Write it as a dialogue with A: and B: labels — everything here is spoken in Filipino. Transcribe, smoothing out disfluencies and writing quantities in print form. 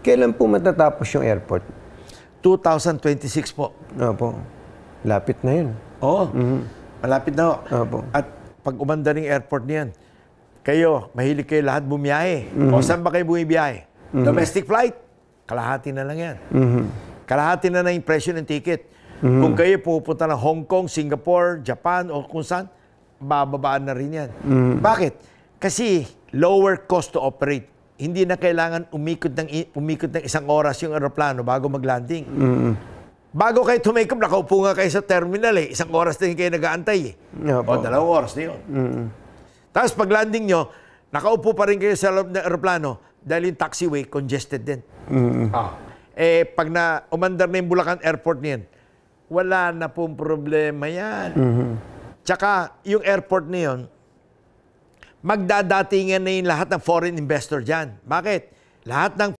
A: Kailan po matatapos yung airport?
B: 2026 po.
A: Opo. Lapit na yun.
B: Oo. Malapit na ho.
A: Opo.
B: At pag umanda ng airport niyan, kayo, mahilig kayo lahat bumiyahe. O saan ba kayo bumibiyahe? Domestic flight? Kalahati na lang yan. Kalahati na yung presyo ng ticket. Kung kayo pupunta ng Hong Kong, Singapore, Japan, o kung saan, bababaan na rin yan. Bakit? Kasi lower cost to operate. Hindi na kailangan umikot ng isang oras yung aeroplano bago mag-landing. Bago kayo tumake off, nakaupo nga kayo sa terminal eh. Isang oras na kayo nag-aantay eh. O 2 oras na yun. Tapos pag landing nyo, nakaupo pa rin kayo sa loob ng aeroplano dahil yung taxiway congested din. Eh, pag umandar na yung Bulacan Airport niyan, wala na pong problema yan. Tsaka, yung airport na yun, magdadatingan na yung lahat ng foreign investor dyan. Bakit? Lahat ng